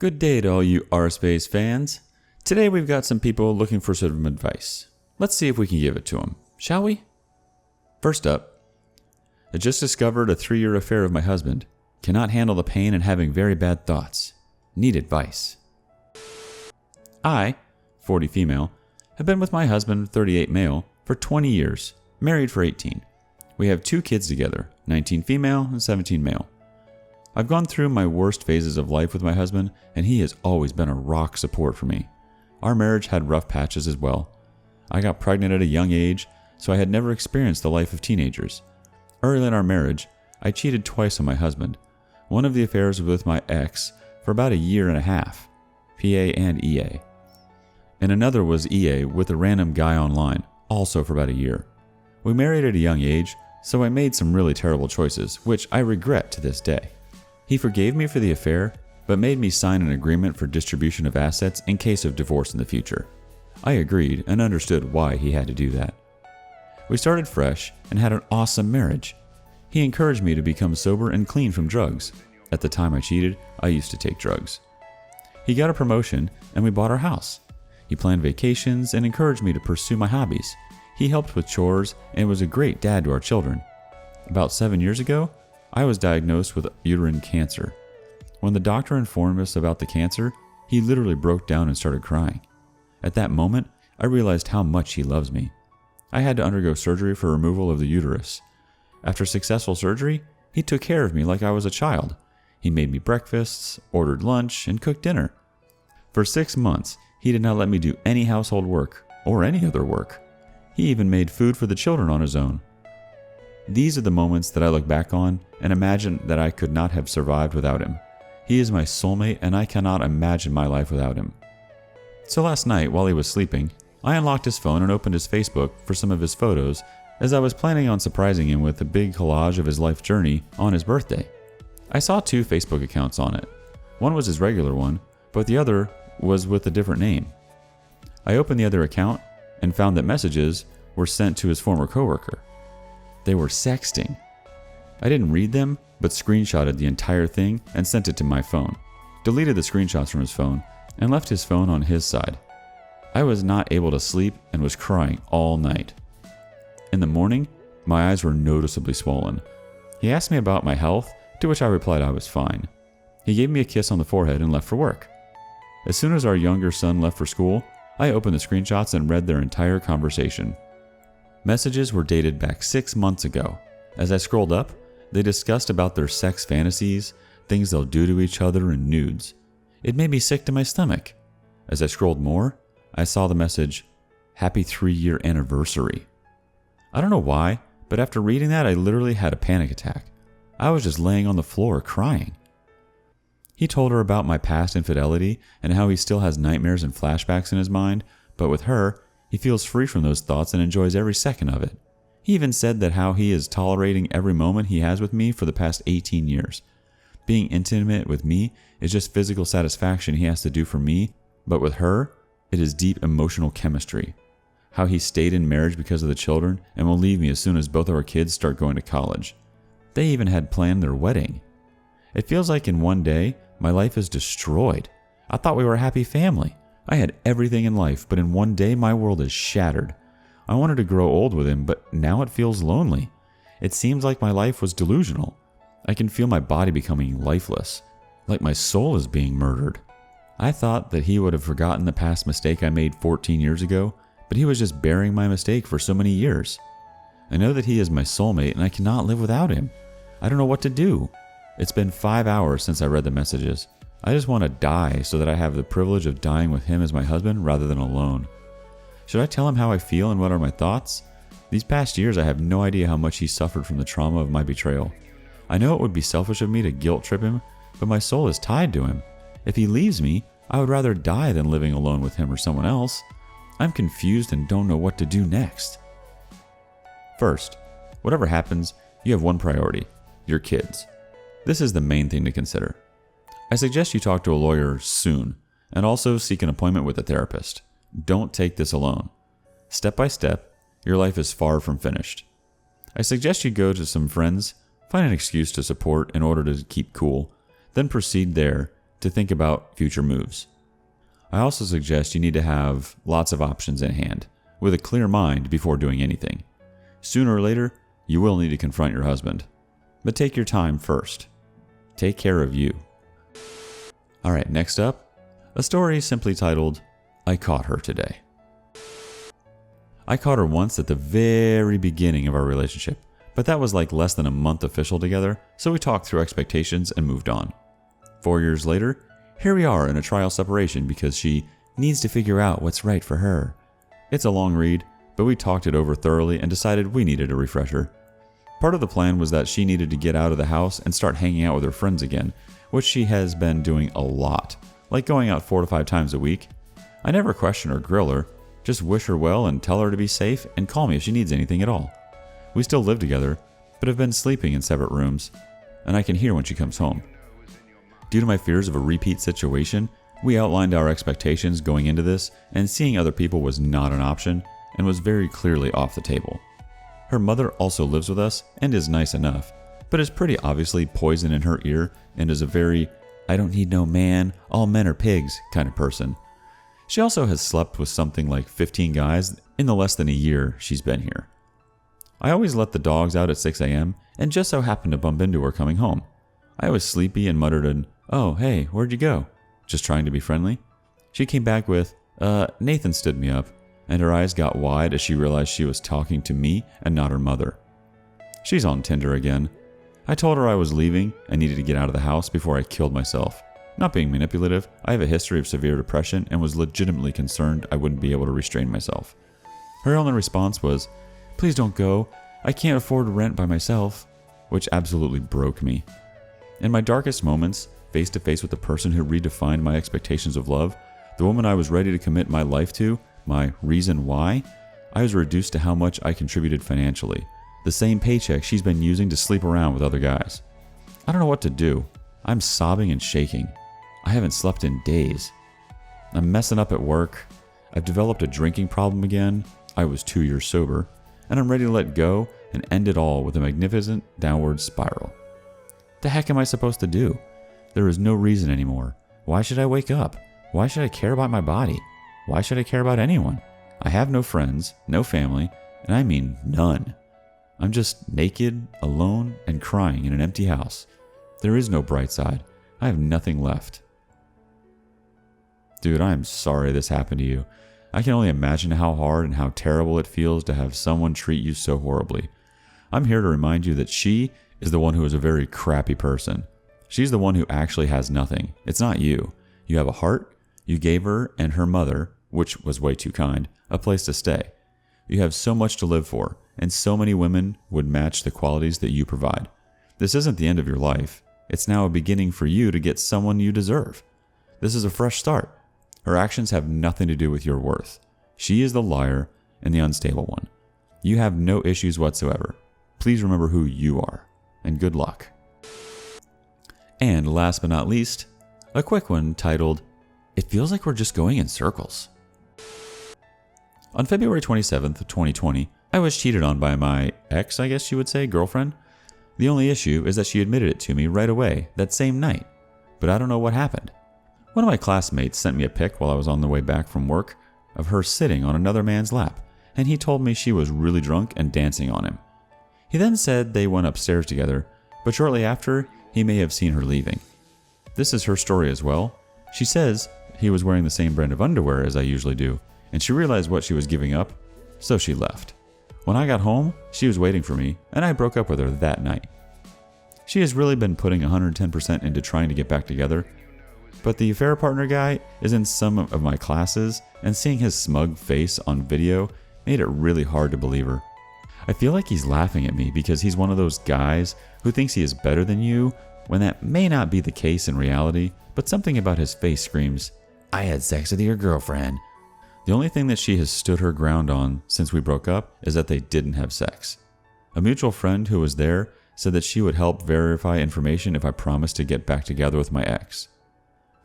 Good day to all you rSpace fans. Today we've got some people looking for some advice. Let's see if we can give it to them, shall we? First up, I just discovered a 3-year affair of my husband. Cannot handle the pain and having very bad thoughts. Need advice. I, 40 female, have been with my husband, 38 male, for 20 years, married for 18. We have 2 kids together, 19 female and 17 male. I've gone through my worst phases of life with my husband, and he has always been a rock support for me. Our marriage had rough patches as well. I got pregnant at a young age, so I had never experienced the life of teenagers. Early in our marriage, I cheated twice on my husband. One of the affairs was with my ex for about a year and a half, PA and EA. And another was EA with a random guy online, also for about a year. We married at a young age, so I made some really terrible choices, which I regret to this day. He forgave me for the affair, but made me sign an agreement for distribution of assets in case of divorce in the future. I agreed and understood why he had to do that. We started fresh and had an awesome marriage. He encouraged me to become sober and clean from drugs. At the time I cheated, I used to take drugs. He got a promotion and we bought our house. He planned vacations and encouraged me to pursue my hobbies. He helped with chores and was a great dad to our children. About 7 years ago, I was diagnosed with uterine cancer. When the doctor informed us about the cancer, he literally broke down and started crying. At that moment, I realized how much he loves me. I had to undergo surgery for removal of the uterus. After successful surgery, he took care of me like I was a child. He made me breakfasts, ordered lunch, and cooked dinner. For 6 months, he did not let me do any household work or any other work. He even made food for the children on his own. These are the moments that I look back on and imagine that I could not have survived without him. He is my soulmate and I cannot imagine my life without him. So last night, while he was sleeping, I unlocked his phone and opened his Facebook for some of his photos, as I was planning on surprising him with a big collage of his life journey on his birthday. I saw 2 Facebook accounts on it. One was his regular one, but the other was with a different name. I opened the other account and found that messages were sent to his former coworker. They were sexting. I didn't read them, but screenshotted the entire thing and sent it to my phone, deleted the screenshots from his phone, and left his phone on his side. I was not able to sleep and was crying all night. In the morning, my eyes were noticeably swollen. He asked me about my health, to which I replied I was fine. He gave me a kiss on the forehead and left for work. As soon as our younger son left for school, I opened the screenshots and read their entire conversation. Messages were dated back 6 months ago. As I scrolled up, they discussed about their sex fantasies, things they'll do to each other, and nudes. It made me sick to my stomach. As I scrolled more, I saw the message, "Happy 3-year anniversary." I don't know why, but after reading that, I literally had a panic attack. I was just laying on the floor crying. He told her about my past infidelity and how he still has nightmares and flashbacks in his mind, but with her, he feels free from those thoughts and enjoys every second of it. He even said that how he is tolerating every moment he has with me for the past 18 years. Being intimate with me is just physical satisfaction he has to do for me, but with her, it is deep emotional chemistry. How he stayed in marriage because of the children and will leave me as soon as both of our kids start going to college. They even had planned their wedding. It feels like in one day, my life is destroyed. I thought we were a happy family. I had everything in life, but in one day my world is shattered. I wanted to grow old with him, but now it feels lonely. It seems like my life was delusional. I can feel my body becoming lifeless, like my soul is being murdered. I thought that he would have forgotten the past mistake I made 14 years ago, but he was just bearing my mistake for so many years. I know that he is my soulmate and I cannot live without him. I don't know what to do. It's been 5 hours since I read the messages. I just want to die so that I have the privilege of dying with him as my husband rather than alone. Should I tell him how I feel and what are my thoughts? These past years I have no idea how much he suffered from the trauma of my betrayal. I know it would be selfish of me to guilt trip him, but my soul is tied to him. If he leaves me, I would rather die than living alone with him or someone else. I'm confused and don't know what to do next. First, whatever happens, you have one priority: your kids. This is the main thing to consider. I suggest you talk to a lawyer soon, and also seek an appointment with a therapist. Don't take this alone. Step by step, your life is far from finished. I suggest you go to some friends, find an excuse to support in order to keep cool, then proceed there to think about future moves. I also suggest you need to have lots of options in hand, with a clear mind before doing anything. Sooner or later, you will need to confront your husband. But take your time first. Take care of you. Alright, next up, a story simply titled, I Caught Her Today. I caught her once at the very beginning of our relationship, but that was like less than a month official together, so we talked through expectations and moved on. 4 years later, here we are in a trial separation because she needs to figure out what's right for her. It's a long read, but we talked it over thoroughly and decided we needed a refresher. Part of the plan was that she needed to get out of the house and start hanging out with her friends again, which she has been doing a lot, like going out 4 to 5 times a week. I never question or grill her, just wish her well and tell her to be safe and call me if she needs anything at all. We still live together, but have been sleeping in separate rooms, and I can hear when she comes home. Due to my fears of a repeat situation, we outlined our expectations going into this, and seeing other people was not an option and was very clearly off the table. Her mother also lives with us and is nice enough, but is pretty obviously poison in her ear and is a very, I don't need no man, all men are pigs kind of person. She also has slept with something like 15 guys in the less than a year she's been here. I always let the dogs out at 6 a.m. and just so happened to bump into her coming home. I was sleepy and muttered an, "Oh, hey, where'd you go?" just trying to be friendly. She came back with, Nathan stood me up, and her eyes got wide as she realized she was talking to me and not her mother. She's on Tinder again. I told her I was leaving and needed to get out of the house before I killed myself. Not being manipulative, I have a history of severe depression and was legitimately concerned I wouldn't be able to restrain myself. Her only response was, "Please don't go. I can't afford rent by myself," which absolutely broke me. In my darkest moments, face to face with the person who redefined my expectations of love, the woman I was ready to commit my life to, my reason why, I was reduced to how much I contributed financially, the same paycheck she's been using to sleep around with other guys. I don't know what to do. I'm sobbing and shaking. I haven't slept in days. I'm messing up at work. I've developed a drinking problem again. I was 2 years sober, and I'm ready to let go and end it all with a magnificent downward spiral. The heck am I supposed to do? There is no reason anymore. Why should I wake up? Why should I care about my body? Why should I care about anyone? I have no friends, no family, and I mean none. I'm just naked, alone, and crying in an empty house. There is no bright side. I have nothing left. Dude, I am sorry this happened to you. I can only imagine how hard and how terrible it feels to have someone treat you so horribly. I'm here to remind you that she is the one who is a very crappy person. She's the one who actually has nothing. It's not you. You have a heart. You gave her and her mother, which was way too kind, a place to stay. You have so much to live for, and so many women would match the qualities that you provide. This isn't the end of your life. It's now a beginning for you to get someone you deserve. This is a fresh start. Her actions have nothing to do with your worth. She is the liar and the unstable one. You have no issues whatsoever. Please remember who you are, and good luck. And last but not least, a quick one titled, It Feels Like We're Just Going in Circles. On February 27th, 2020, I was cheated on by my ex, I guess you would say, girlfriend. The only issue is that she admitted it to me right away that same night, but I don't know what happened. One of my classmates sent me a pic while I was on the way back from work of her sitting on another man's lap, and he told me she was really drunk and dancing on him. He then said they went upstairs together, but shortly after, he may have seen her leaving. This is her story as well. She says he was wearing the same brand of underwear as I usually do, and she realized what she was giving up, so she left. When I got home, she was waiting for me, and I broke up with her that night. She has really been putting 110% into trying to get back together, but the affair partner guy is in some of my classes, and seeing his smug face on video made it really hard to believe her. I feel like he's laughing at me because he's one of those guys who thinks he is better than you, when that may not be the case in reality, but something about his face screams, "I had sex with your girlfriend." The only thing that she has stood her ground on since we broke up is that they didn't have sex. A mutual friend who was there said that she would help verify information if I promised to get back together with my ex.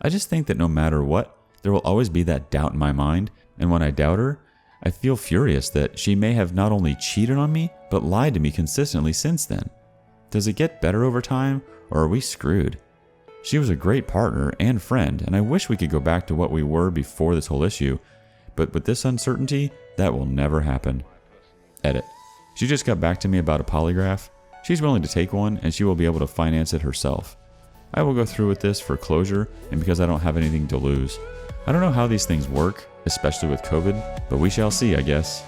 I just think that no matter what, there will always be that doubt in my mind, and when I doubt her, I feel furious that she may have not only cheated on me, but lied to me consistently since then. Does it get better over time, or are we screwed? She was a great partner and friend, and I wish we could go back to what we were before this whole issue, but with this uncertainty, that will never happen. Edit. She just got back to me about a polygraph. She's willing to take one, and she will be able to finance it herself. I will go through with this for closure and because I don't have anything to lose. I don't know how these things work, especially with COVID, but we shall see, I guess.